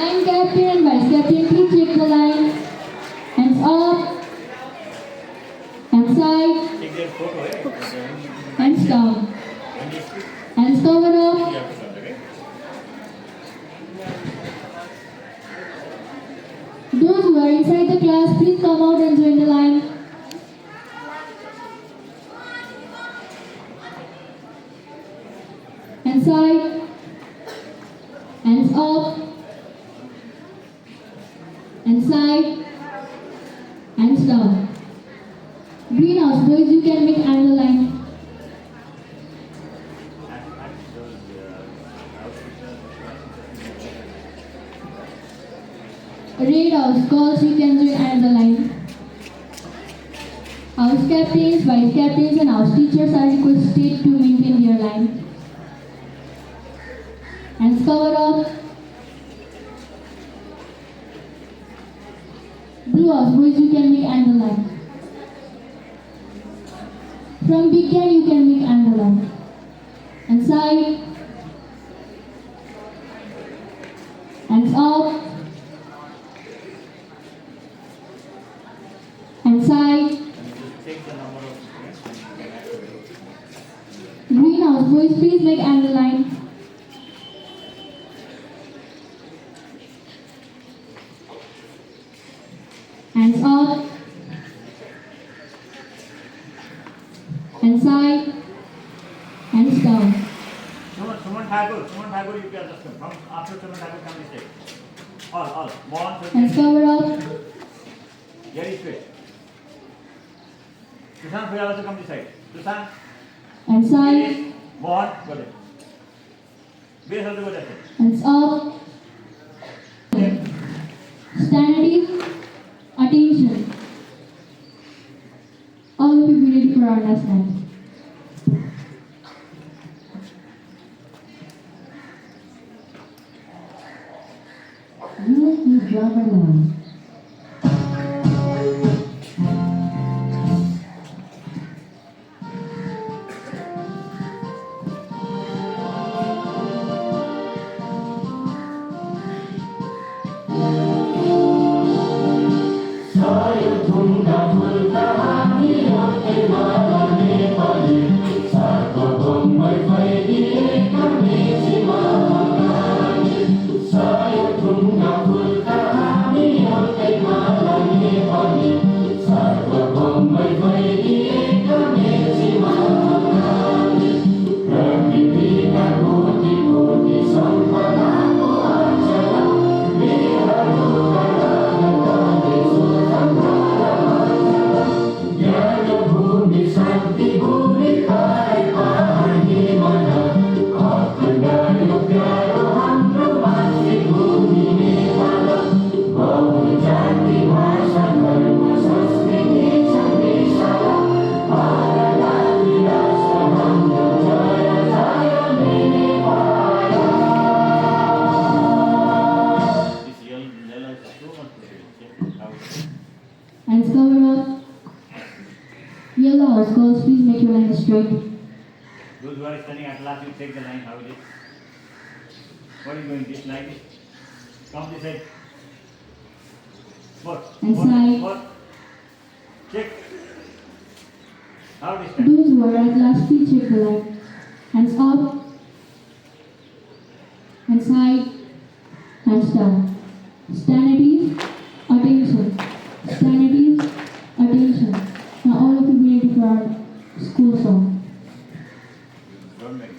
Line captain and vice captain, please check the line. Hands up, hands side, Take their photo, eh? hands down, When you speak, hands cover you up. have to come, okay? Those who are inside the class, please come out and join the line. Hands side, hands up, hands side, hands down. Greenhouse boys, you can make angle line. Red house girls, you can join angle line. House captains, vice captains, and house teachers are requested to maintain their line. Hands cover up. Blue house boys, you can make angle line. From big can you can make angle line. And side. Hands up. And side. And you just take the number of students and you can activate. Greenhouse boys, please make angle line. Hands up. Hands side. Hands down. Suman Thakur, you can just come. From after Suman Thakur, come this side. All. Mohan, Hands cover up. very straight. Susan, will also come this side. Susan, Hands side. Girish, Mohan, go there. Base also go that side. Hands up. Stand at ease. Attention. All of you be ready for our last dance. USB driver line. This yellow is too much to check how it is. Hands cover up. Yellow house girls, please make your line straight. Those who are standing at last, you take the line, how it is. What are you going this like this? Come this side. What? And side. What? Check. How this time? Those who are at last, please check the line. Hands up. Hands side. Hands down. Stand at ease. Attention. Stand at ease. Attention. Now all of you be ready for our school song. Don't make